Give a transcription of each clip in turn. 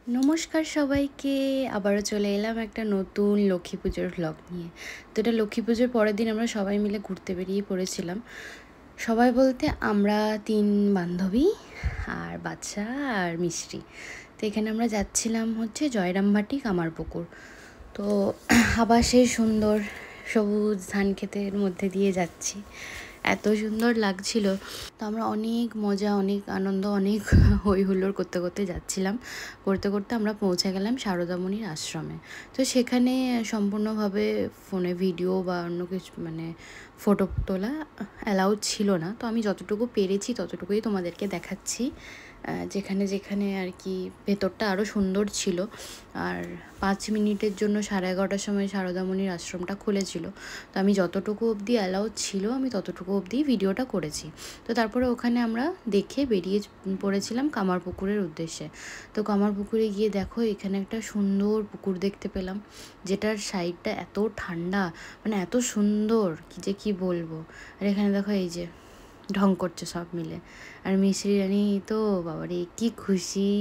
নমস্কার সবাইকে, আবারও চলে এলাম একটা নতুন লক্ষ্মী পুজোর ভ্লগ নিয়ে। তো এটা লক্ষ্মী পুজোর পরের দিন আমরা সবাই মিলে ঘুরতে বেরিয়ে পড়েছিলাম। সবাই বলতে আমরা 3 বান্ধবী আর বাচ্চা আর মিষ্টি। তো এখানে আমরা যাচ্ছিলাম হচ্ছে জয়রামবাটি কামারপুকুর। তো আবার সেই সুন্দর সবুজ ধান ক্ষেতের মধ্যে দিয়ে যাচ্ছি, এত সুন্দর লাগছিল। তো আমরা অনেক মজা, অনেক আনন্দ, অনেক হই হুল্লোড় করতে করতে যাচ্ছিলাম। করতে করতে আমরা পৌঁছে গেলাম সারদামণির আশ্রমে। তো সেখানে সম্পূর্ণভাবে ফোনে ভিডিও বা অন্য কিছু ফটো তোলা অ্যালাউড ছিল না। তো আমি যতটুকু পেরেছি ততটুকুই তোমাদেরকে দেখাচ্ছি। যেখানে যেখানে আর কি ভেতরটা আরও সুন্দর ছিল। আর 5 মিনিটের জন্য 11:30টার সময় সারদামণির আশ্রমটা খুলেছিল। তো আমি যতটুকু অবধি অ্যালাউড ছিল আমি ততটুকু অবধি ভিডিওটা করেছি। তো তারপরে ওখানে আমরা দেখে বেরিয়ে পড়েছিলাম কামারপুকুরের উদ্দেশ্যে। তো কামারপুকুরে গিয়ে দেখো এখানে একটা সুন্দর পুকুর দেখতে পেলাম, যেটার সাইডটা এত ঠান্ডা, এত সুন্দর কি বলবো। আর এখানে দেখো এই যে ঢং করছে সব মিলে। আর মিশ্রি রানী তো বাবারে কি খুশি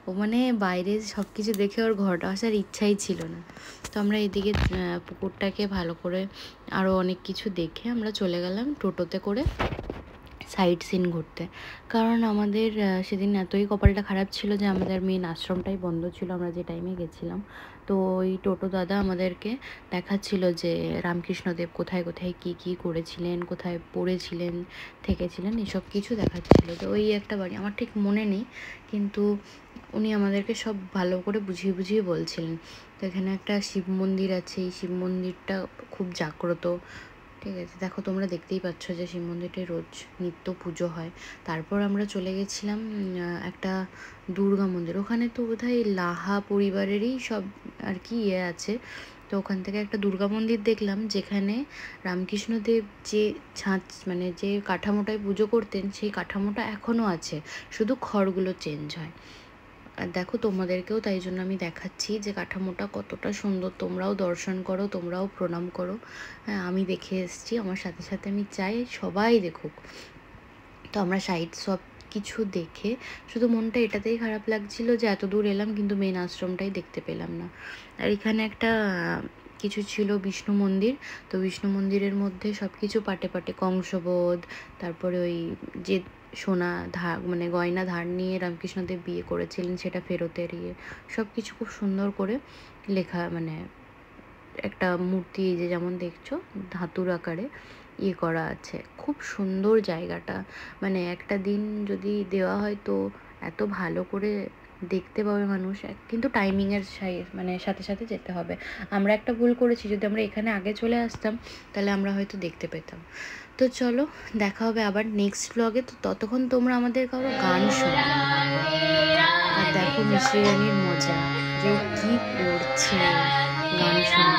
ও, বাইরে সব কিছু দেখে ওর ঘরটা আসার ইচ্ছাই ছিল না। তো আমরা এদিকে পুকুরটাকে ভালো করে আরও অনেক কিছু দেখে আমরা চলে গেলাম টোটোতে করে সাইট সিন ঘুরতে। কারণ আমাদের সেদিন এতই কপালটা খারাপ ছিল যে আমাদের মেন আশ্রমটাই বন্ধ ছিল আমরা যে টাইমে গেছিলাম। তো ওই টোটো দাদা আমাদেরকে দেখাচ্ছিল যে রামকৃষ্ণদেব কোথায় কোথায় কী করেছিলেন, কোথায় পড়েছিলেন, থেকেছিলেন, এসব কিছু দেখাচ্ছিল। তো ওই একটা বাড়ি আমার ঠিক মনে নেই, কিন্তু উনি আমাদেরকে সব ভালো করে বুঝিয়ে বুঝিয়ে বলছিলেন। তো এখানে একটা শিব মন্দির আছে, এই শিব মন্দিরটা খুব জাগ্রত। ঠিক আছে, দেখো তোমরা দেখতেই পাচ্ছ যে শিব মন্দিরটায় রোজ নিত্য পুজো হয়। তারপর আমরা চলে গেছিলাম একটা দুর্গা মন্দির। ওখানে তো বোধহয় লাহা পরিবারেরই সব আর কি আছে। তো ওখান থেকে একটা দুর্গা মন্দির দেখলাম, যেখানে রামকৃষ্ণদেব যে ছাঁচ যে কাঠামোটায় পুজো করতেন সেই কাঠামোটা এখনও আছে, শুধু খড়গুলো চেঞ্জ হয়। আর দেখো তোমাদেরকেও তাই জন্য আমি দেখাচ্ছি যে কাঠামোটা কতটা সুন্দর। তোমরাও দর্শন করো, তোমরাও প্রণাম করো। হ্যাঁ, আমি দেখে এসেছি, আমার সাথে সাথে আমি চাই সবাই দেখুক। তো আমরা সাইড সব কিছু দেখে শুধু মনটা এটাতেই খারাপ লাগছিল যে এত দূর এলাম কিন্তু মেন আশ্রমটাই দেখতে পেলাম না। আর এখানে একটা কিছু ছিল বিষ্ণু মন্দির। তো বিষ্ণু মন্দিরের মধ্যে সব কিছু পাটে পাটে কংসবধ, তারপরে ওই যে সোনা ধার গয়না ধার নিয়ে রামকৃষ্ণদেব বিয়ে করেছিলেন সেটা ফেরতের সব কিছু খুব সুন্দর করে লেখা, একটা মূর্তি যে যেমন দেখছো ধাতুর আকারে করা আছে। খুব সুন্দর জায়গাটা, একটা দিন যদি দেওয়া হয় তো এত ভালো করে দেখতে পাবে মানুষ। কিন্তু টাইমিংয়ের সাথে সাথে যেতে হবে। আমরা একটা ভুল করেছি, যদি আমরা এখানে আগে চলে আসতাম তাহলে আমরা হয়তো দেখতে পেতাম। তো চলো দেখা হবে আবার নেক্সট ব্লগে। তো ততক্ষণ তোমরা আমাদের কারো গান শোনো। আর দেখো মিশ্রি রানীর মজা যে ও কী করছে গান শোনা।